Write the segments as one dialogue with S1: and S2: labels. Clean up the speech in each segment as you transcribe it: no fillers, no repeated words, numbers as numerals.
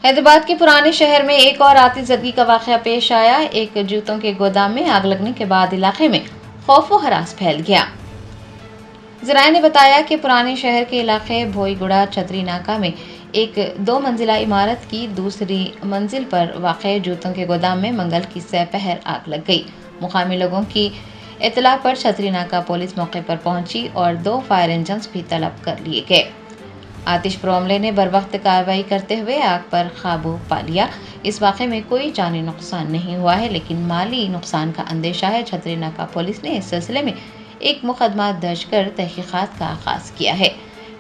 S1: حیدرآباد کے پرانے شہر میں ایک اور آتش زدگی کا واقعہ پیش آیا۔ ایک جوتوں کے گودام میں آگ لگنے کے بعد علاقے میں خوف و ہراس پھیل گیا۔ ذرائع نے بتایا کہ پرانے شہر کے علاقے بھوئی گڑا چھتری ناکہ میں ایک 2 منزلہ عمارت کی دوسری منزل پر واقع جوتوں کے گودام میں منگل کی سہ پہر آگ لگ گئی۔ مقامی لوگوں کی اطلاع پر چھتری ناکہ پولیس موقع پر پہنچی اور 2 فائر انجنز بھی طلب کر لیے گئے۔ آتش پر عملے نے بروقت کارروائی کرتے ہوئے آگ پر قابو پا لیا۔ اس واقعے میں کوئی جانی نقصان نہیں ہوا ہے، لیکن مالی نقصان کا اندیشہ ہے۔ چھتری ناکہ پولیس نے اس سلسلے میں ایک مقدمہ درج کر تحقیقات کا آغاز کیا ہے۔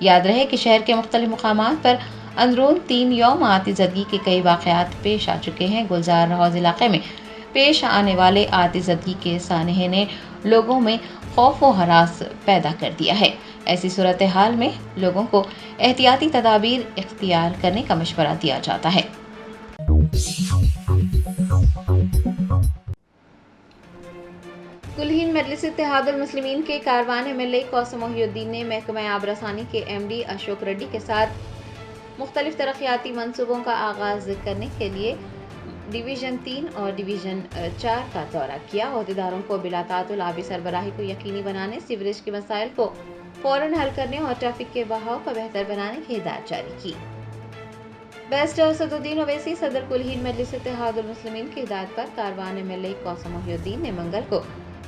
S1: یاد رہے کہ شہر کے مختلف مقامات پر اندرون 3 یوم آتش زدگی کے کئی واقعات پیش آ چکے ہیں۔ گلزار حوض علاقے میں پیش آنے والے آتش زدگی کے سانحے نے لوگوں میں خوف و ہراس پیدا کر دیا ہے۔ ایسی صورتحال میں لوگوں کو احتیاطی تدابیر اختیار کرنے کا مشورہ دیا جاتا ہے۔ کل ہند مجلس اتحاد المسلمین کے کاروان MLA قاسم محی الدین نے محکمہ آب رسانی کے MD اشوک ریڈی کے ساتھ مختلف ترقیاتی منصوبوں کا آغاز کرنے کے لیے ڈویژن 3 اور ڈویژن 4 کا دورہ کیا۔ عہدیداروں کو بلا تعطل آبی سربراہی کو یقینی بنانے، سیوریج کے مسائل کو فوراً حل کرنے اور ٹریفک کے بہاؤ کو بہتر بنانے کی ہدایت جاری کی۔ بیرسٹر اسدالدین اویسی صدر کل ہند مجلس اتحاد المسلمین کی ہدایت پر کاروان MLA قاسم محی الدین نے منگل کو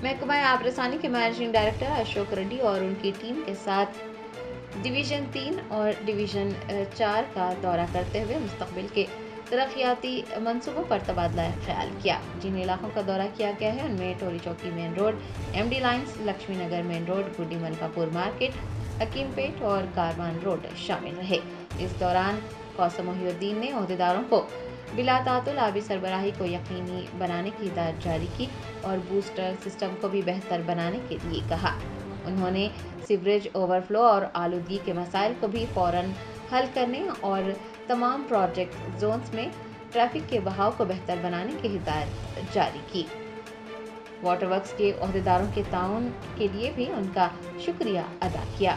S1: محکمہ آب رسانی کے مینیجنگ ڈائریکٹر اشوک ریڈی اور ان کی ٹیم کے ساتھ ڈویژن 3 اور ڈویژن 4 کا دورہ کرتے ہوئے مستقبل کے ترقیاتی منصوبوں پر تبادلہ خیال کیا۔ جن علاقوں کا دورہ کیا گیا ہے ان میں Toli Chowki main road, MD lines, Lakshmi Nagar main road, گڈی ملکا پور مارکیٹ، حکیم پیٹ اور کاروان روڈ شامل رہے۔ اس دوران قاسم محی الدین نے عہدیداروں کو بلا تعطل آبی سربراہی کو یقینی بنانے کی ہدایت جاری کی اور بوسٹر سسٹم کو بھی بہتر بنانے کے لیے کہا۔ انہوں نے سیوریج اوور فلو اور آلودگی کے مسائل کو بھی فوراً حل کرنے اور تمام پروجیکٹ زونز میں ٹریفک کے بہاؤ کو بہتر بنانے کی ہدایت جاری کی۔ واٹر ورکس کے عہدیداروں کے تعاون کے لیے بھی ان کا شکریہ ادا کیا۔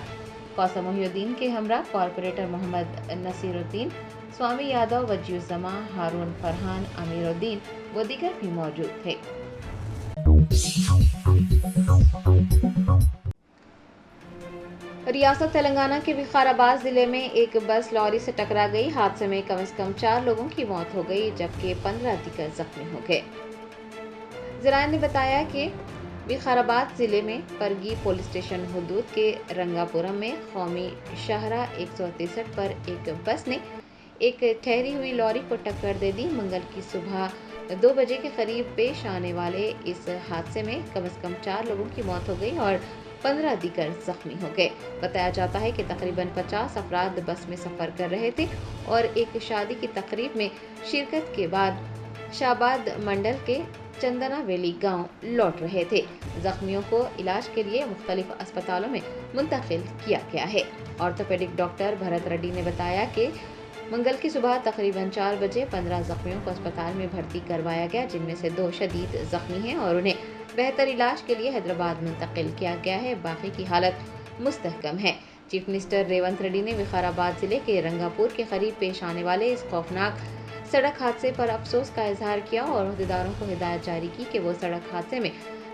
S1: قاسم محی الدین کے ہمراہ کارپوریٹر محمد نصیر الدین، سوامی یادو، وجیہ الزماں، ہارون فرحان، امیر الدین و دیگر بھی موجود تھے۔ ریاست تلنگانہ کے وقار آباد ضلع میں ایک بس لاری سے ٹکرا گئی۔ حادثے میں کم از کم 4 لوگوں کی موت ہو گئی جبکہ 15 دیگر زخمی ہو گئے۔ ذرائع نے بتایا کہ وقار آباد ضلع میں پرگی پولیس اسٹیشن حدود کے رنگاپورم میں قومی شاہراہ 163 پر ایک بس نے ایک ٹھہری ہوئی لاری کو ٹکر دے دی۔ منگل کی صبح 2 بجے کے قریب پیش آنے والے اس حادثے میں کم از کم 4 لوگوں کی موت ہو گئی اور 15 دیگر زخمی ہو گئے۔ بتایا جاتا ہے کہ تقریباً 50 افراد بس میں سفر کر رہے تھے اور ایک شادی کی تقریب میں شرکت کے بعد شاباد منڈل کے چندنا ویلی گاؤں لوٹ رہے تھے۔ زخمیوں کو علاج کے لیے مختلف اسپتالوں میں منتقل کیا گیا ہے۔ آرتھوپیڈک ڈاکٹر بھرت ریڈی نے بتایا کہ منگل کی صبح تقریباً 4 بجے 15 زخمیوں کو اسپتال میں بھرتی کروایا گیا، جن میں سے 2 شدید زخمی ہیں اور انہیں بہتر علاج کے لیے حیدرآباد منتقل کیا گیا ہے۔ باقی کی حالت مستحکم ہے۔ چیف منسٹر ریونت ریڈی نے وقار آباد ضلع کے رنگاپور کے قریب پیش آنے والے اس خوفناک سڑک حادثے پر افسوس کا اظہار کیا اور عہدیداروں کو ہدایت جاری کی کہ وہ سڑک حادثے میں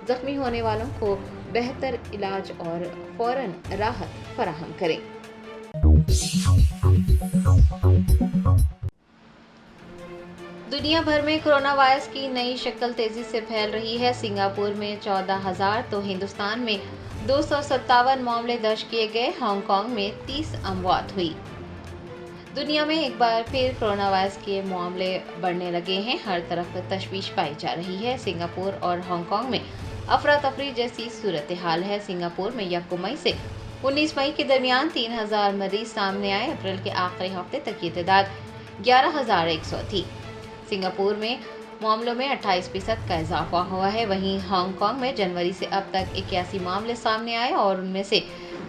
S1: زخمی ہونے والوں کو بہتر علاج اور فوراً راحت فراہم کریں۔ دنیا بھر میں کرونا وائرس کی نئی شکل تیزی سے پھیل رہی ہے۔ سنگاپور میں 14,000 تو ہندوستان میں 257 معاملے درج کیے گئے۔ ہانگ کانگ میں 30 اموات ہوئی۔ دنیا میں ایک بار پھر کرونا وائرس کے معاملے بڑھنے لگے ہیں۔ ہر طرف تشویش پائی جا رہی ہے۔ سنگاپور اور ہانگ کانگ میں افراتفری جیسی صورتحال ہے۔ سنگاپور میں 1 مئی سے 19 مئی کے درمیان 3,000 مریض سامنے آئے۔ اپریل کے آخری ہفتے تک یہ تعداد 11,100 تھی۔ سنگاپور میں معاملوں میں 28% کا اضافہ ہوا ہے۔ وہیں ہانگ کانگ میں جنوری سے اب تک 81 معاملے سامنے آئے اور ان میں سے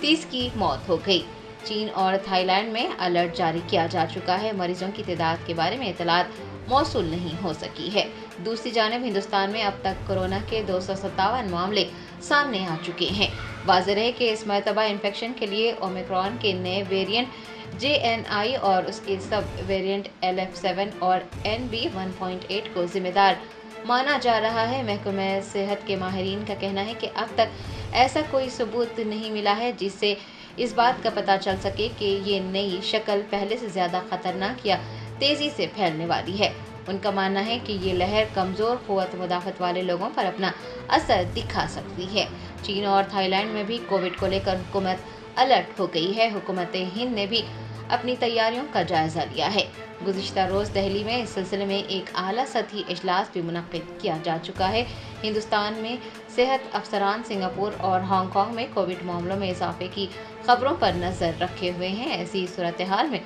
S1: 30 کی موت ہو گئی۔ چین اور تھائی لینڈ میں الرٹ جاری کیا جا چکا ہے۔ مریضوں کی تعداد کے بارے میں اطلاعات موصول نہیں ہو سکی ہے۔ دوسری جانب ہندوستان میں اب تک کورونا کے 257 معاملے सामने आ चुके हैं। वाज़ेह है कि इस मरतबा इन्फेक्शन के लिए ओमिक्रॉन के नए वेरिएंट JNI और उसके सब वेरिएंट LF7 और NB1.8 को जिम्मेदार माना जा रहा है। महकमे सेहत के माहिरीन का कहना है कि अब तक ऐसा कोई सबूत नहीं मिला है जिससे इस बात का पता चल सके कि ये नई शक्ल पहले से ज़्यादा खतरनाक या तेज़ी से फैलने वाली है। उनका मानना है कि ये लहर कमज़ोर क़ुव्वत मुदाफ़त वाले लोगों पर अपना असर दिखा सकती है। चीन और थाईलैंड में भी कोविड को लेकर हुकूमत अलर्ट हो गई है। हुकूमत हिंद ने भी अपनी तैयारियों का जायज़ा लिया है। गुज़िश्ता रोज़ दिल्ली में इस सिलसिले में एक आला सतही इजलास भी मुनक़्क़िद किया जा चुका है। हिंदुस्तान में सेहत अफसरान सिंगापुर और हांगकांग में कोविड मामलों में इजाफे की खबरों पर नज़र रखे हुए हैं। ऐसी सूरत हाल में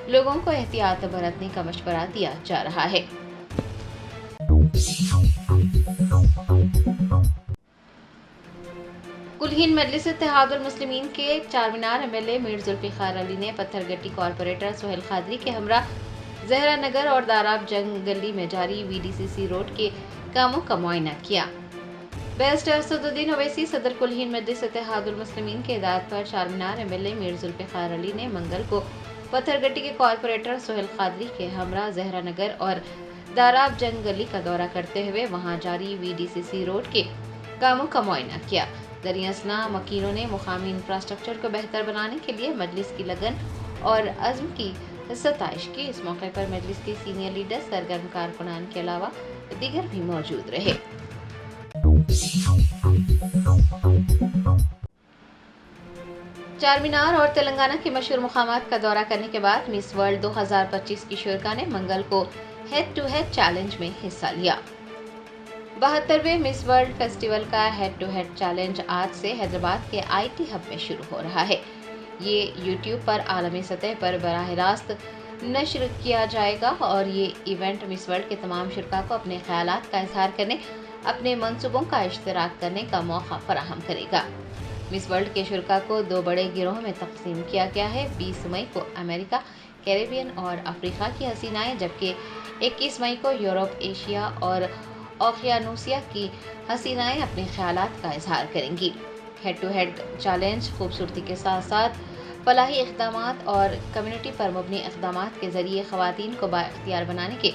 S1: लोगों को एहतियात बरतने का मशवरा दिया जा रहा है। कुल हिंद मजलिस इत्तेहादुल मुस्लिमीन के चारमीनार MLA मीर जुल्फ़िकार अली ने पत्थरगट्टी कॉरपोरेटर सोहेल खादरी के हमरा ज़हरा नगर और दाराब जंग गली में जारी VDCC रोड के कामों का मुआयना किया। बैरिस्टर असदुद्दीन ओवैसी सदर कुल हिंद मजलिस इत्तेहादुल मुस्लिमीन के हिदायत पर चारमीनार MLA मीर जुल्फ़िकार अली ने मंगल को पत्थरगट्टी के कॉरपोरेटर सोहेल खादरी के हमरा ज़हरा नगर और दाराब जंग गली का दौरा करते हुए वहां जारी VDCC रोड के कामों का मुआयना किया। दरियासना मकीनों ने मुकामी इंफ्रास्ट्रक्चर को बेहतर बनाने के लिए मजलिस की लगन और अज़्म की सताइश की। इस मौके पर मजलिस के सीनियर लीडर सरगर्म कारकुनान के अलावा दीगर भी मौजूद रहे। चारमीनार और तेलंगाना के मशहूर मुकामात का दौरा करने के बाद मिस वर्ल्ड 2025 की शुरा ने मंगल को हेड टू हेड चैलेंज में हिस्सा लिया। 72वें मिस वर्ल्ड फेस्टिवल का हेड टू हेड चैलेंज आज से हैदराबाद के IT हब में शुरू हो रहा है। ये YouTube पर आलमी सतह पर बराह रास्त नश्र किया जाएगा और ये इवेंट मिस वर्ल्ड के तमाम शुरा को अपने ख्यालात का इजहार करने, अपने मंसूबों का इश्तराक करने का मौका फराहम करेगा। मिस वर्ल्ड के शुरा को 2 बड़े गिरोह में तकसीम किया गया है। 20 मई को अमेरिका, कैरेबियन और अफ्रीका की हसीनाएं, जबकि 21 मई को यूरोप, एशिया और ओशियानुसिया की हसीनाएं अपने ख्यालात का इजहार करेंगी। हेड टू हेड चैलेंज खूबसूरती के साथ साथ फलाही इक़दामात और कम्युनिटी पर मबनी इक़दामात के ज़रिए ख़वातीन को बाइख्तियार बनाने के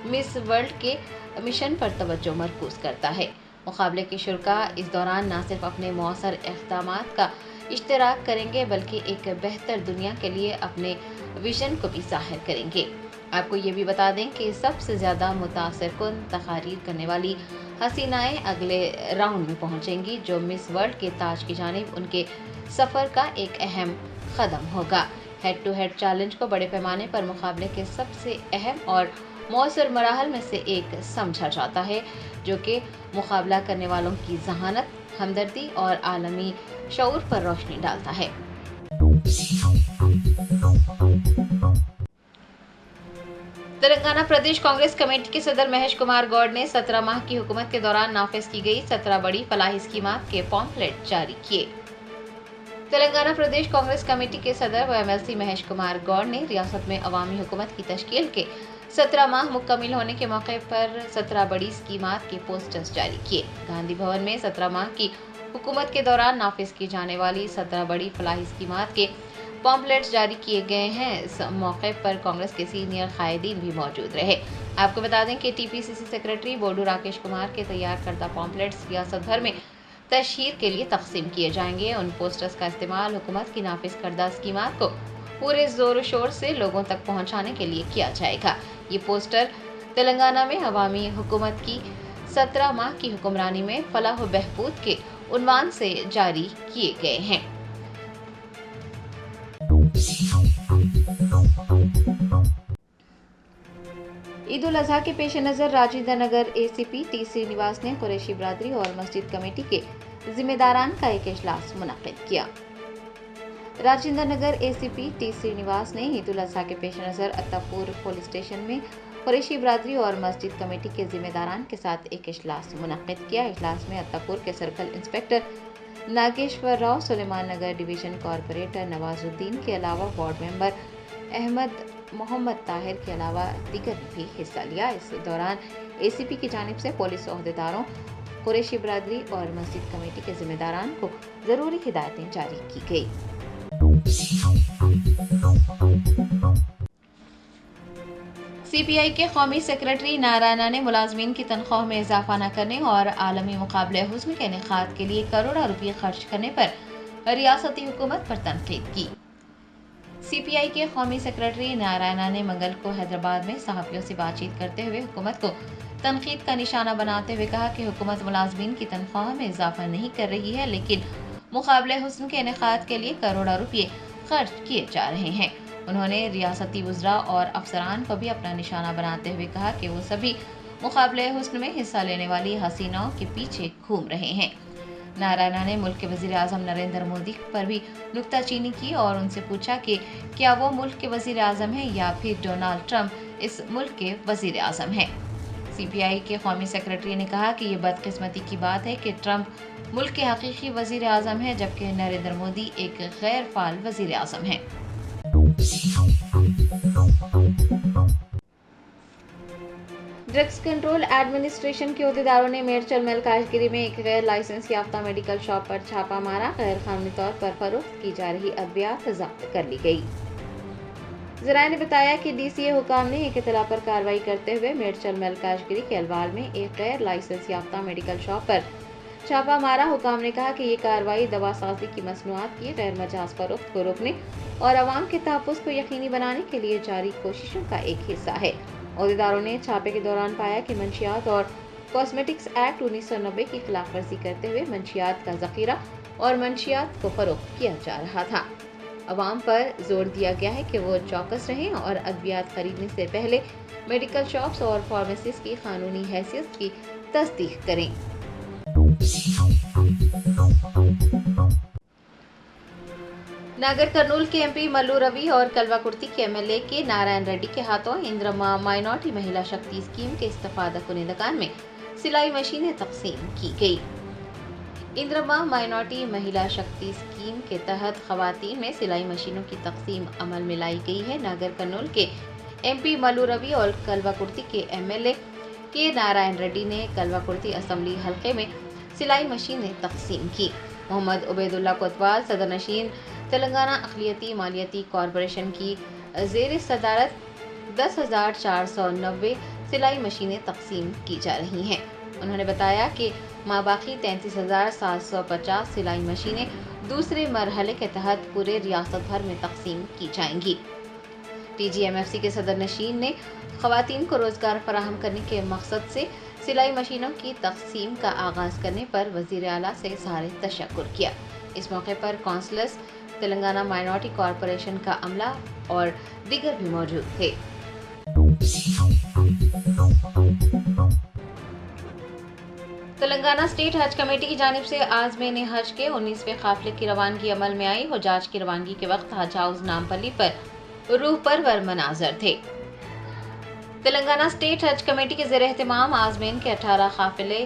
S1: मिस वर्ल्ड के मिशन पर तवज्जो मरकूज़ करता है। मुकाबले के शुरा इस दौरान न सिर्फ अपने मौसर इक़दामात का इश्तराक करेंगे बल्कि एक बेहतर दुनिया के लिए अपने विजन को भी ज़ाहिर करेंगे। आपको ये भी बता दें कि सबसे ज़्यादा मुतासिरकुन तकारीर करने वाली हसीनाएं अगले राउंड में पहुंचेंगी, जो मिस वर्ल्ड के ताज की जानिब उनके सफ़र का एक अहम कदम होगा। हेड टू हेड चैलेंज को बड़े पैमाने पर मुकाबले के सबसे अहम और मौसर मराहल में से एक समझा जाता है, जो कि मुकाबला करने वालों की जहानत, हमदर्दी और आलमी शऊर पर रोशनी डालता है। तेलंगाना प्रदेश कांग्रेस कमेटी के सदर महेश कुमार गौड़ ने 17 माह की हुकूमत के दौरान नाफिज की गई 17 बड़ी फलाही स्कीमात के पॉम्फलेट जारी किए। तेलंगाना प्रदेश कांग्रेस कमेटी के सदर व MLC महेश कुमार गौड़ ने रियासत में अवामी हुकूमत की तश्कील के 17 माह मुकम्मिल होने के मौके पर 17 बड़ी स्कीमात के पोस्टर्स जारी किए। गांधी भवन में 17 माह की हुकूमत के दौरान नाफिज की जाने वाली 17 बड़ी फलाही स्कीमात के पॉम्पलेट्स जारी किए गए हैं। इस मौके पर कांग्रेस के सीनियर कायदीन भी मौजूद रहे। आपको बता दें कि TPCC सेक्रेटरी बोडू राकेश कुमार के तैयार करदा पॉम्पलेट्स रियासत भर में तशहीर के लिए तकसीम किए जाएंगे। उन पोस्टर्स का इस्तेमाल हुकूमत की नाफिज करदा स्कीमात को पूरे जोर शोर से लोगों तक पहुँचाने के लिए किया जाएगा। ये पोस्टर तेलंगाना में अवामी हुकूमत की 17 माह की हुक्मरानी में फलाह व बहबूद के उन्वान से जारी किए गए हैं। ईद उल अजहा के पेश नज़र राजेंद्र नगर ACP T श्रीनिवास ने कुरैशी बरादरी और मस्जिद कमेटी के जिम्मेदारान का एक इजलास मुनक़्क़िद किया। राजेंद्र नगर ACP T श्रीनिवास ने ईद उल अजहा के पेश नज़र अत्तापुर पुलिस स्टेशन में कुरैशी बरादरी और मस्जिद कमेटी के जिम्मेदारान के साथ एक इजलास मुनक़्क़िद किया। इजलास में अत्तापुर के सर्कल इंस्पेक्टर नागेश्वर राव, सुलेमान नगर डिवीजन कॉरपोरेटर नवाजुद्दीन के अलावा वार्ड मेंबर अहमद मोहम्मद ताहिर के अलावा दीगर ने भी हिस्सा लिया। इस दौरान ACP की जानिब से पुलिस ओहदेदारों قریشی برادری اور مسجد کمیٹی کے ذمہ داران کو ضروری ہدایتیں جاری کی گئی۔ سی پی آئی کے قومی سیکرٹری نارائنا نے ملازمین کی تنخواہ میں اضافہ نہ کرنے اور عالمی مقابلہ حسن کے انعقاد کے لیے کروڑوں روپے خرچ کرنے پر ریاستی حکومت پر تنقید کی۔ سی پی آئی کے قومی سیکرٹری نارائنا نے منگل کو حیدرآباد میں صحافیوں سے بات چیت کرتے ہوئے حکومت کو تنقید کا نشانہ بناتے ہوئے کہا کہ حکومت ملازمین کی تنخواہ میں اضافہ نہیں کر رہی ہے، لیکن مقابلہ حسن کے انعقاد کے لیے کروڑوں روپے خرچ کیے جا رہے ہیں۔ انہوں نے ریاستی وزراء اور افسران کو بھی اپنا نشانہ بناتے ہوئے کہا کہ وہ سبھی مقابلہ حسن میں حصہ لینے والی حسیناؤں کے پیچھے گھوم رہے ہیں۔ نارائنا نے ملک کے وزیر اعظم نریندر مودی پر بھی نکتہ چینی کی اور ان سے پوچھا کہ کیا وہ ملک کے وزیر اعظم ہیں یا پھر ڈونالڈ ٹرمپ اس ملک کے وزیر اعظم ہیں۔ سی پی آئی کے قومی سیکرٹری نے کہا کہ یہ بدقسمتی کی بات ہے کہ ٹرمپ ملک کے حقیقی وزیر اعظم ہے جبکہ نریندر مودی ایک غیر فعال وزیر اعظم ہیں۔ ڈرگس کنٹرول ایڈمنسٹریشن کے عہدیداروں نے میرچل مل کاشگیری میں ایک غیر لائسنس یافتہ میڈیکل شاپ پر چھاپہ مارا۔ غیر قانونی طور پر فروخت کی جا رہی ادویات ضبط کر لی گئی۔ ذرائع نے بتایا کہ ڈی سی اے حکام نے ایک اطلاع پر کارروائی کرتے ہوئے میرچل مل کاشگیری کے الوال میں ایک غیر لائسنس یافتہ میڈیکل شاپ پر چھاپہ مارا۔ حکام نے کہا کہ یہ کارروائی دوا سازی کی مصنوعات کی غیر مجاز فروخت کو روکنے اور عوام کے تحفظ کو یقینی بنانے کے لیے جاری کوششوں کا ایک حصہ ہے۔ عہدیداروں نے چھاپے کے دوران پایا کہ منشیات اور کاسمیٹکس ایکٹ 1990 کی خلاف ورزی کرتے ہوئے منشیات کا ذخیرہ اور منشیات کو فروخت کیا جا رہا تھا۔ عوام پر زور دیا گیا ہے کہ وہ چوکس رہیں اور ادویات خریدنے سے پہلے میڈیکل شاپس اور فارمیسیز کی قانونی حیثیت کی تصدیق کریں۔ ناگر کرنول کے ایم پی ملو روی اور کلوا کرتی کے ایم ایل اے کے نارائن ریڈی کے ہاتھوں اندرما مائنارٹی مہیلا شکتی اسکیم کے استفادہ کنندگان میں سلائی مشینیں تقسیم کی گئی۔ اندرما مائنارٹی مہیلا شکتی اسکیم کے تحت خواتین میں سلائی مشینوں کی تقسیم عمل میں لائی گئی ہے۔ ناگر کرنول کے ایم پی ملو روی اور کلوا کرتی کے ایم ایل اے کے نارائن ریڈی نے کلوا کرتی اسمبلی حلقے میں سلائی مشینیں تقسیم کی۔ محمد عبید اللہ کوتوال صدر نشین تلنگانہ اقلیتی مالیاتی کارپوریشن کی زیر صدارت 10,490 سلائی مشینیں تقسیم کی جا رہی ہیں۔ انہوں نے بتایا کہ ماباقی 33,750 سلائی مشینیں دوسرے مرحلے کے تحت پورے ریاست بھر میں تقسیم کی جائیں گی۔ T G M F C کے صدر نشین نے خواتین کو روزگار فراہم کرنے کے مقصد سے سلائی مشینوں کی تقسیم کا آغاز کرنے پر وزیر اعلیٰ سے اظہار تشکر کیا۔ اس موقع پر کونسلرز، تلنگانہ مائنارٹی کارپوریشن کا عملہ اور دیگر بھی موجود تھے۔ تلنگانہ اسٹیٹ حج کمیٹی کی جانب سے عازمین حج کے 19ویں قافلے کی روانگی عمل میں آئی۔ حجاج کی روانگی کے وقت حج ہاؤس نامپلی پر روح پرور مناظر تھے۔ تلنگانہ اسٹیٹ حج کمیٹی کے زیر اہتمام عازمین کے 18 قافلے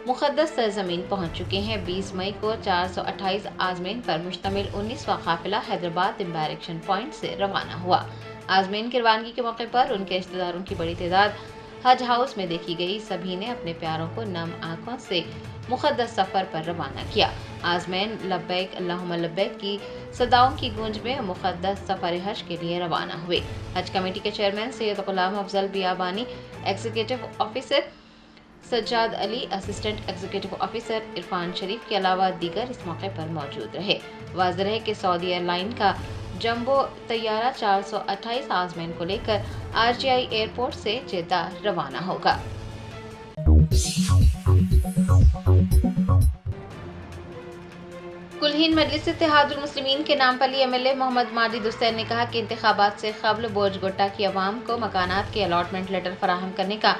S1: مقدس سرزمین پہنچ چکے ہیں۔ 20 مئی کو 428 عازمین پر مشتمل 19واں قافلہ حیدرآباد امبیرکشن پوائنٹ سے روانہ ہوا۔ عازمین کی روانگی کے موقع پر ان کے رشتہ داروں کی بڑی تعداد حج ہاؤس میں دیکھی گئی۔ سبھی نے اپنے پیاروں کو نم آنکھوں سے مقدس سفر پر روانہ کیا۔ عازمین لبیک اللہم لبیک کی صداؤں کی گونج میں مقدس سفر حج کے لیے روانہ ہوئے۔ حج کمیٹی کے چیئرمین سید غلام افضل بیابانی، ایگزیکٹو آفیسر سجاد علی، اسسٹنٹ ایگزیکٹو آفیسر عرفان شریف کے علاوہ دیگر اس موقع پر موجود رہے۔ واضح ہے کہ سعودی ایئر لائن کا جمبو طیارہ 428 عازمین کو لے کر آر جی آئی ایئرپورٹ سے جدہ روانہ ہوگا۔ کل ہند مجلس اتحاد المسلمین کے نامپلی ایم ایل اے محمد ماجد حسین نے کہا کہ انتخابات سے قبل بوجھ گٹا کی عوام کو مکانات کے الاٹمنٹ لیٹر فراہم کرنے کا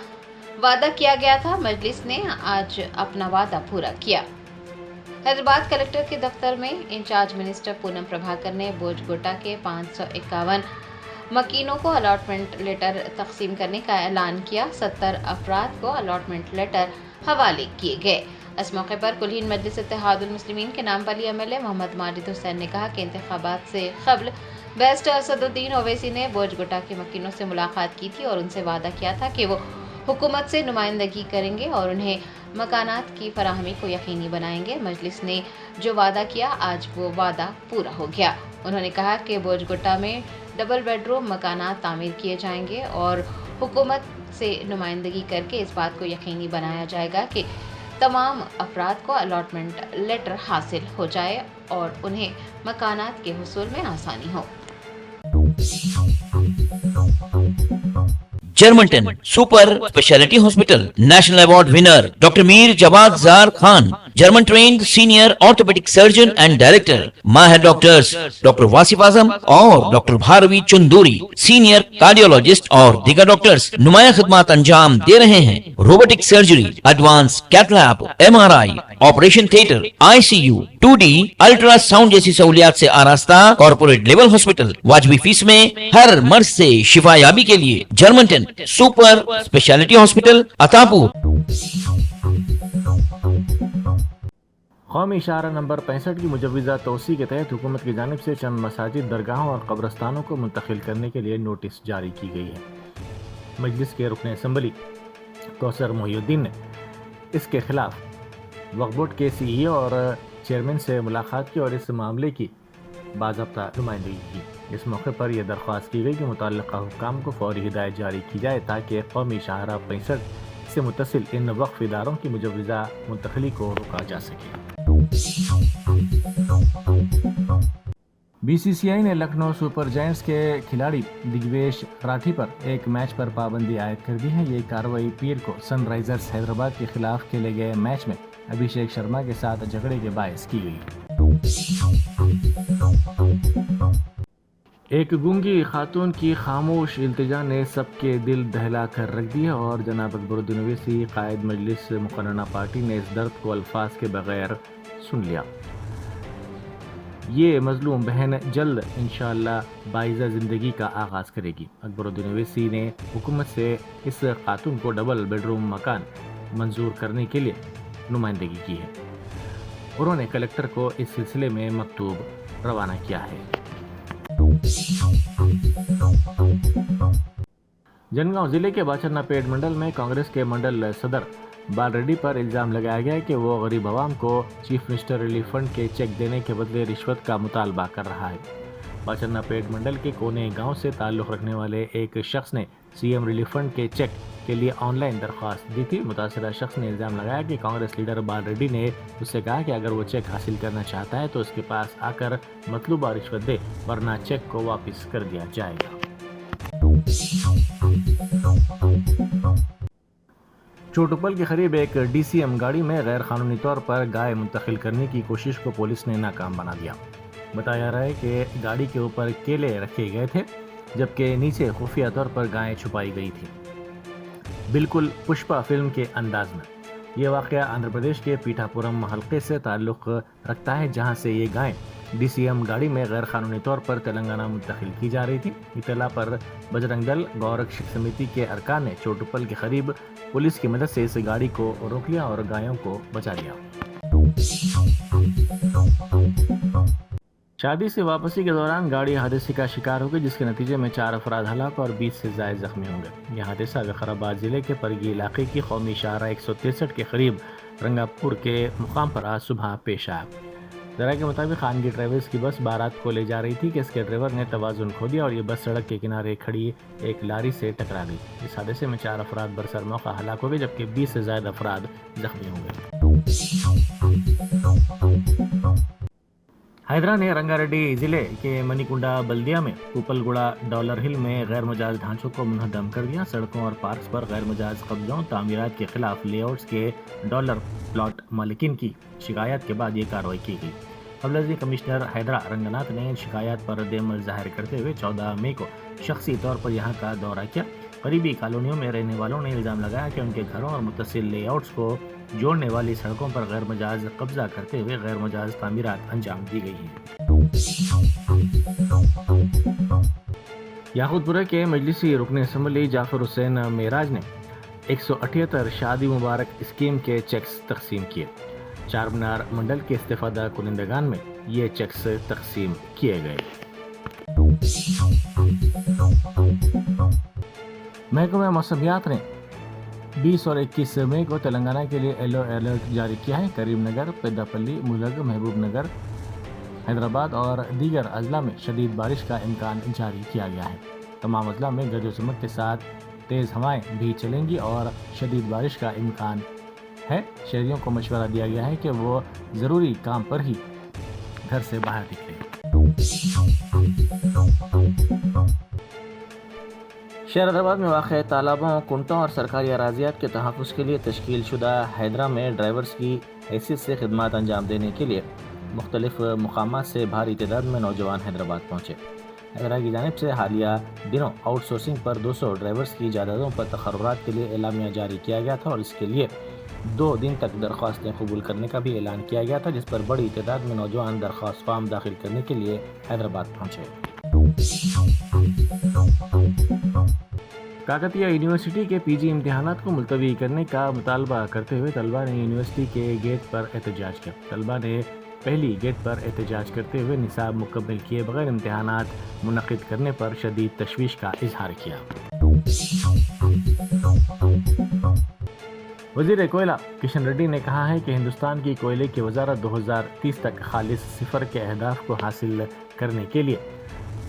S1: وعدہ کیا گیا تھا۔ مجلس نے آج اپنا وعدہ پورا کیا۔ حیدرآباد کلکٹر کے دفتر میں انچارج منسٹر پونم پربھاکر نے بوجھ گٹا کے 551 مکینوں کو الاٹمنٹ لیٹر تقسیم کرنے کا اعلان کیا۔ 70 افراد کو الاٹمنٹ لیٹر حوالے کیے گئے۔ اس موقع پر کل ہند مجلس اتحاد المسلمین کے نامپلی ایم ایل اے محمد ماجد حسین نے کہا کہ انتخابات سے قبل بیرسٹر اسد الدین اویسی نے بوجھ گٹا کے مکینوں سے ملاقات کی تھی اور ان سے وعدہ کیا تھا کہ وہ حکومت سے نمائندگی کریں گے اور انہیں मकानात की फराहमी को यकीनी बनाएंगे। मजलिस ने जो वादा किया आज वो वादा पूरा हो गया। उन्होंने कहा कि बोझगुट्टा में डबल बेडरूम मकानात तामीर किए जाएंगे और हुकूमत से नुमाइंदगी करके इस बात को यकीनी बनाया जाएगा कि तमाम अफराद को अलॉटमेंट लेटर हासिल हो जाए और उन्हें मकानात के हुसूल में आसानी हो।
S2: Germanten super speciality hospital national award winner doctor Mir Jawad Zar Khan, German trained senior orthopaedic surgeon and director, माहिर डॉक्टर्स डॉक्टर वासिफ आजम और doctor Bharvi Chanduri, senior cardiologist और दीगर डॉक्टर्स नुमाया खिदमत अंजाम दे रहे हैं। Robotic surgery, advance cath lab, MRI, operation theatre, ICU, 2D ultrasound जैसी सहूलियात से आरास्ता कॉर्पोरेट लेवल हॉस्पिटल। वाजबी फीस में हर मर्ज से शिफायाबी के लिए Germanton super speciality hospital Attapur.
S3: कौमी इशारा नंबर 65 की मुजव्वज़ा तोसी के तहत हुकूमत की जानिब से चंद मसाजिद, दरगाहों और कब्रस्तानों को मुंतकिल करने के लिए नोटिस जारी की गई है। मजलिस के रुकन असम्बली कौसर मोहिउद्दीन ने इसके खिलाफ वक्फ बोर्ड के CEO और चेयरमैन से मुलाकात की और इस मामले की बाज़ाब्ता नुमाइंदगी की। इस मौके पर यह दरख्वास्त की गई कि मुतल्लिक़ा हुक्काम को फौरी हिदायत जारी की जाए ताकि कौमी इशारा 65 से मुत्तसिल इन वक्फ इदारों की मुजव्वज़ा मुंतकली को रोका जा सके। BCCI ने लखनऊ सुपर जायंट्स के खिलाड़ी दिग्वेश राठी पर एक मैच पर पाबंदी आयद कर दी है। ये कार्रवाई पीर को सनराइजर्स हैदराबाद के खिलाफ खेले गए मैच में अभिषेक शर्मा के साथ झगड़े के बायस की गई। एक गूंगी खातून की खामोश इल्तिजा ने सबके दिल दहला कर रख दिया और जनाब अकबरुद्दीन ओवैसी कायद मजलिस मुकर्रना पार्टी ने इस दर्द को अल्फाज के बगैर सुन लिया। ये मजलूम बहन जल्द इंशाअल्लाह बाइज़ा ज़िंदगी का आगाज़ करेगी। अकबरुद्दीन ओवैसी ने हुकूमत से इस खातून को डबल बेडरूम मकान मंजूर करने के लिए नुमाइंदगी की है। उन्होंने कलेक्टर को इस सिलसिले में मकतूब रवाना किया है। जनगांव जिले के बाचरनापेट मंडल में कांग्रेस के मंडल सदर बाल रेड्डी पर इल्ज़ाम लगाया गया है कि वो गरीब आवाम को चीफ मिनिस्टर रिलीफ फंड के चेक देने के बदले रिश्वत का मुतालबा कर रहा है। बाचरनापेट मंडल के कोने गांव से ताल्लुक़ रखने वाले एक शख्स ने CM रिलीफ फंड के चेक के लिए ऑनलाइन दरख्वास्त दी थी। मुतासरा शख्स ने इल्ज़ाम लगाया कि कांग्रेस लीडर बाल रेड्डी ने उससे कहा कि अगर वो चेक हासिल करना चाहता है तो उसके पास आकर मतलूबा रिश्वत दे, वरना चेक को वापस कर दिया जाएगा। चोटुपल के करीब एक DCM गाड़ी में गैर कानूनी तौर पर गाय मुंतकिल करने की कोशिश को पुलिस ने नाकाम बना दिया। बताया जा रहा है कि गाड़ी के ऊपर केले रखे गए थे जबकि नीचे खुफिया तौर पर गायें छुपाई गई थी, बिल्कुल पुष्पा फिल्म के अंदाज में। ये वाक़या आंध्र प्रदेश के पीठापुरम हल्के से ताल्लुक़ रखता है जहां से ये गायें DCM गाड़ी में गैर कानूनी तौर पर तेलंगाना मुंतकिल की जा रही थी। इत्तला पर बजरंग दल गौरक्षक समिति के अरकान ने चोटुपल के करीब पुलिस की मदद से इस गाड़ी को रोक लिया और गायों को बचा लिया। शादी से वापसी के दौरान गाड़ी हादसे का शिकार हो गई जिसके नतीजे में 4 अफराद हलाक और 20 से ज़ायद जख्मी होंगे। यह हादसा विकाराबाद जिले के परगी इलाके की कौमी इशारा 163 के करीब रंगापुर के मुकाम पर आज सुबह पेश आया। जरा के मुताबिक खानगी ट्रेवल्स की बस बारात को ले जा रही थी कि इसके ड्राइवर ने तवाज़ुन खो दिया और ये बस सड़क के किनारे खड़ी एक लारी से टकरा गई। इस हादसे में 4 अफराद बरसर मौका हलाक हो गए जबकि 20 से ज़्यादा अफराद जख्मी हो गए। हैदरा ने रंगारेड्डी जिले के मनीकुंडा बल्दिया में कुपलगुड़ा डॉलर हिल में गैर मजाज ढांचों को मुनहदम कर दिया। सड़कों और पार्क्स पर गैर मजाज कब्जों तामीरात के खिलाफ लेआउट्स के डॉलर प्लॉट मालिकिन की शिकायत के बाद ये कार्रवाई की गई। कबलजी कमिश्नर हैदरा रंगनाथ ने इन शिकायत पर रद्द-ए-अमल जाहिर करते हुए 14 मई को शख्सी तौर पर यहाँ का दौरा किया। करीबी कॉलोनियों में रहने वालों ने इल्ज़ाम लगाया कि उनके घरों और मुत्तसिल लेआउट्स को जोड़ने वाली सड़कों पर गैर मजाज कब्जा करते हुए गैर मजाज तामीरात अंजाम दी गई हैं। याकूतपुरा के मजलिसी रुकन असम्बली जाफर हुसैन मेराज ने 178 शादी मुबारक स्कीम के चेक्स तकसीम किए। चारमीनार मंडल के इस्तेफादा कुनिंदगान में ये चेक्स तकसीम किए गए। महकमा मौसमियात ने 20 और 21 मई को तेलंगाना के लिए येलो अलर्ट जारी किया है। करीम नगर, पेद्दापल्ली, मुलग, महबूब नगर, हैदराबाद और दीगर अजला में शदीद बारिश का इम्कान जारी किया गया है। तमाम अजला में गरज चमक के साथ तेज़ हवाएं भी चलेंगी और शदीद बारिश का इम्कान है। शहरियों को मशवरा दिया गया है कि वो ज़रूरी काम पर ही घर से बाहर निकलें। शहर हैदराबाद में वाक़ तालाबों, कुंटों और सरकारी अराजियात के तहफ़्फ़ुज़ के लिए तश्कील शुदा हैदरा में ड्राइवर्स की हैसियत से खिदमत अंजाम देने के लिए मुख्तलिफ़ मकामात से भारी तादाद में नौजवान हैदराबाद पहुँचे। हैदरा की जानिब से हालिया दिनों आउटसोर्सिंग पर 200 ड्राइवर्स की इजाज़तों पर तक़र्रुरात के लिए एलामिया जारी किया गया था और इसके लिए 2 दिन तक दरख्वास्तें कबूल करने का भी ऐलान किया गया था, जिस पर बड़ी तादाद में नौजवान दरख्वास्त फॉर्म दाखिल करने के लिए हैदराबाद पहुँचे। काकतिया यूनिवर्सिटी के पीजी इम्तिहानात को मुलतवी करने का मुतालबा करते हुए तलबा ने यूनिवर्सिटी के गेट पर एहतजाज किया। तलबा ने पहली गेट पर एहतजाज करते हुए निसाब मुकम्मल किए बगैर इम्तिहानात मुनक़िद करने पर शदीद तशवीश का इजहार किया। वज़ीर कोयला किशन रेड्डी ने कहा है कि हिंदुस्तान की कोयले की वजारत 2030 तक खालिस सिफर के अहदाफ को हासिल करने के लिए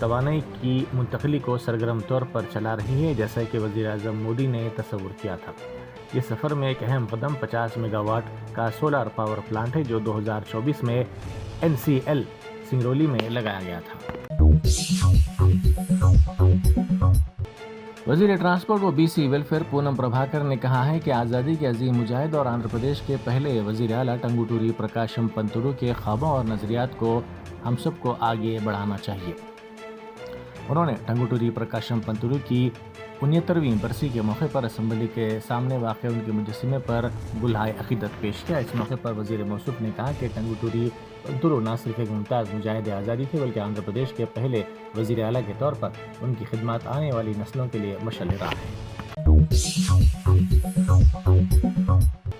S3: तवानाई की मुंतकली को सरगर्म तौर पर चला रही है, जैसा कि वज़ीर आज़म मोदी ने तस्वुर किया था। इस सफ़र में एक अहम कदम 50 मेगावाट का सोलर पावर प्लांट है, जो 2024 में NCL सिंगरौली में लगाया गया था। वज़ीर ट्रांसपोर्ट व BC वेलफेयर पूनम प्रभाकर ने कहा है कि आज़ादी के अजीम मुजाहिद और आंध्र प्रदेश के पहले वज़ीर आला टंगुटूरी प्रकाशम पंतुलू के ख्वाबों और नज़रियात को हम सबको आगे बढ़ाना चाहिए। उन्होंने टंगुटूरी प्रकाशम पंतुलू की 69वीं बरसी के मौके पर असम्बली के सामने वाक़ उनके मुजस्समे पर गुलहाए अक़ीदत पेश किया। इस मौके पर वज़ीर मौसूफ ने कहा कि टंगुटूरी पंतुलू न सिर्फ एक मुमताज़ मुजाहिद आज़ादी थे, बल्कि आंध्र प्रदेश के पहले वज़ीर आला के तौर पर उनकी खिदमत आने वाली नस्लों के लिए मशाल राह है।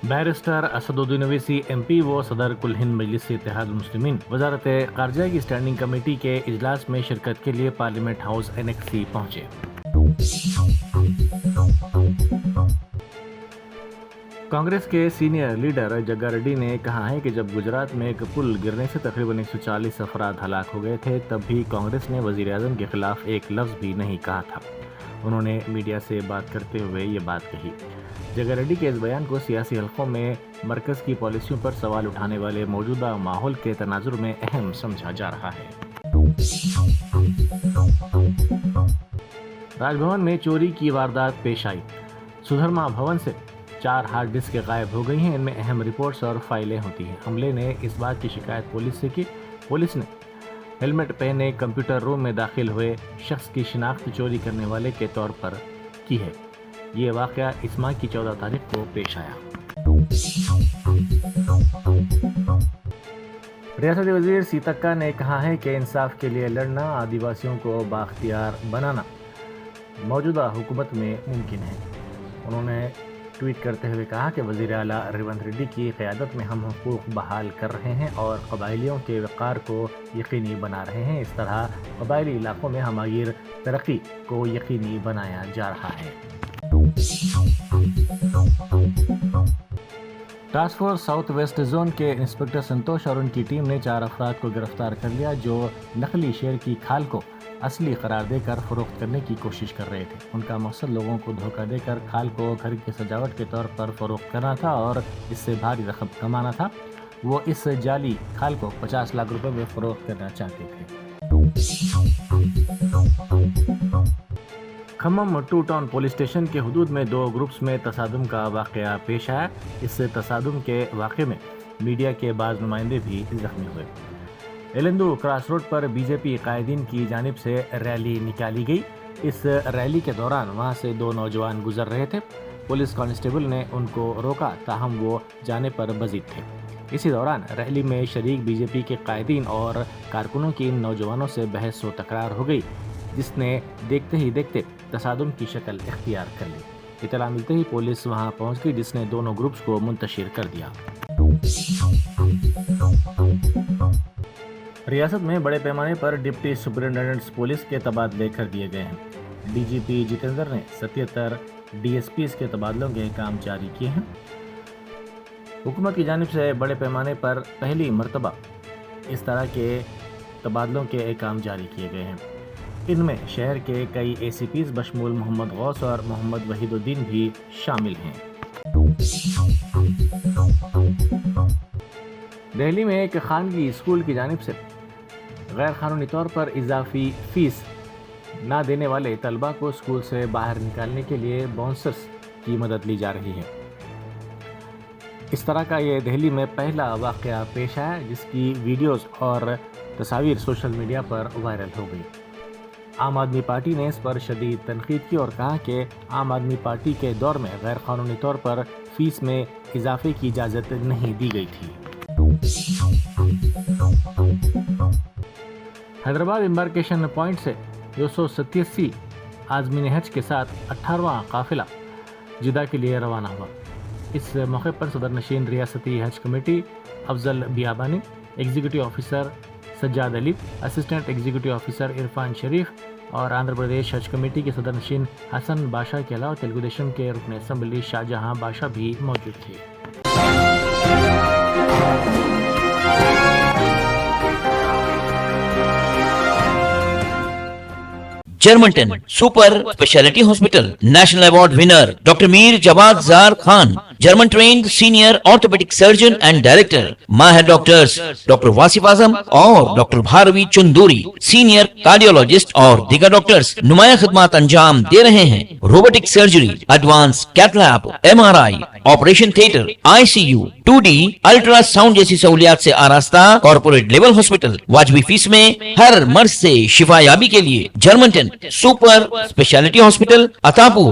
S3: बैरिस्टर असदुद्दीन ओवैसी MP वो सदर कुल हिंद मजलिस इत्तेहाद मुस्लिमीन वजारत ख़ारजा की स्टैंडिंग कमेटी के इजलास में शिरकत के लिए पार्लियामेंट हाउस NXC पहुँचे। कांग्रेस के सीनियर लीडर जग्गा रेड्डी ने कहा है कि जब गुजरात में एक पुल गिरने से तकरीबन 140 अफराद हलाक हो गए थे, तब भी कांग्रेस ने वज़ीर आज़म के खिलाफ एक लफ्ज़ भी नहीं कहा था। उन्होंने मीडिया से बात करते हुए ये बात कही। जग्गा रेड्डी के इस बयान को सियासी हलकों में मरकज़ की पॉलिसियों पर सवाल उठाने वाले मौजूदा माहौल के तनाजुर में अहम समझा जा रहा है। राजभवन में चोरी की वारदात पेश आई। सुधर्मा भवन से 4 हार्ड डिस्क गायब हो गई हैं। इनमें अहम रिपोर्ट्स और फाइलें होती हैं। हमले ने इस बात की शिकायत पुलिस से की। पुलिस ने हेलमेट पहने कंप्यूटर रूम में दाखिल हुए शख्स की शिनाख्त चोरी करने वाले के तौर पर की है। ये वाक़या इस माह की 14 तारीख को पेश आया। रियासती वज़ीर सीतक्का ने कहा है कि इंसाफ के लिए लड़ना, आदिवासियों को बाख्तियार बनाना मौजूदा हुकूमत में मुमकिन है। उन्होंने ट्वीट करते हुए कहा कि वज़ीर आला रेवंत रेड्डी की क़यादत में हम हुकूक़ बहाल कर रहे हैं और क़बाइलियों के वक़ार को यकीनी बना रहे हैं। इस तरह क़बाइली इलाक़ों में हमागीर तरक्की को यकीनी बनाया जा रहा है। Task force south west zone के इंस्पेक्टर संतोष और उनकी टीम ने 4 अफराद को गिरफ्तार कर लिया, जो नकली शेर की खाल को असली करार देकर फरोख्त करने की कोशिश कर रहे थे। उनका मकसद लोगों को धोखा देकर खाल को घर की सजावट के तौर पर फरोख्त करना था और इससे भारी रकम कमाना था। वो इस जाली खाल को 50 लाख रुपए में फरोख्त करना चाहते थे। खम्मम 2 टाउन पुलिस स्टेशन के हुदूद में 2 ग्रुप्स में तसादुम का वाक़या पेश आया। इस तसादुम के वाक़े में मीडिया के बाज़ नुमाइंदे भी ज़ख्मी हुए। एलंदू क्रॉस रोड पर बीजेपी कायदीन की जानिब से रैली निकाली गई। इस रैली के दौरान वहां से 2 नौजवान गुजर रहे थे। पुलिस कांस्टेबल ने उनको रोका, ताहम वो जाने पर बजीद थे। इसी दौरान रैली में शरीक बीजेपी के कायदीन और कारकुनों की इन नौजवानों से बहस व तकरार हो गई, जिसने देखते ही देखते तसादुम की शक्ल इख्तियार कर ली। इत्तला मिलते ही पुलिस वहां पहुंच गई, जिसने दोनों ग्रुप्स को मुंतशिर कर दिया। रियासत में बड़े पैमाने पर डिप्टी सुपरिटेंडेंट्स पुलिस के तबादले कर दिए गए हैं। डीजीपी जितेंद्र ने 77 DSPs کے تبادلوں کے کام جاری کیے ہیں۔ حکومت کی جانب سے بڑے پیمانے پر پہلی مرتبہ اس طرح کے تبادلوں کے احکام جاری کیے گئے ہیں۔ ان میں شہر کے کئی ACPs بشمول محمد غوث اور محمد وحید الدین بھی شامل ہیں۔ دہلی میں ایک خانگی اسکول کی جانب سے غیر قانونی طور پر اضافی فیس نہ دینے والے طلباء کو اسکول سے باہر نکالنے کے لیے باؤنسرز کی مدد لی جا رہی ہے۔ اس طرح کا یہ دہلی میں پہلا واقعہ پیش آیا جس کی ویڈیوز اور تصاویر سوشل میڈیا پر وائرل ہو گئی۔ عام آدمی پارٹی نے اس پر شدید تنقید کی اور کہا کہ عام آدمی پارٹی کے دور میں غیر قانونی طور پر فیس میں اضافے کی اجازت نہیں دی گئی تھی۔ حیدرآباد امبارکیشن پوائنٹ سے 287 عازمین حج کے ساتھ 18واں قافلہ جدہ کے لیے روانہ ہوا۔ اس موقع پر صدر نشین ریاستی حج کمیٹی افضل بیابانی، ایگزیکٹو آفیسر سجاد علی، اسسٹنٹ ایگزیکٹو آفیسر عرفان شریف اور آندھرا پردیش حج کمیٹی کے صدر نشین حسن باشا کے علاوہ تلگو دیشم کے رکن اسمبلی شاہجہاں باشا بھی موجود تھے۔
S2: جرمنٹن super specialty hospital national award winner doctor Mir Jawad Zar Khan, German trained senior orthopaedic surgeon and director, ماہر ڈاکٹرز ڈاکٹر واصف اعظم اور doctor Bharavi Chanduri, senior cardiologist اور دیگر ڈاکٹرز نمایاں خدمات انجام دے رہے ہیں۔ Robotic surgery, advance cath lab, MRI، operation theatre, ICU، 2D ultrasound جیسی سہولیات سے آراستہ کارپوریٹ لیول ہاسپٹل، واجبی فیس میں ہر مرض سے شفا یابی کے لیے جرمنٹن سپر اسپیشلٹی ہاسپٹل، عطاپور۔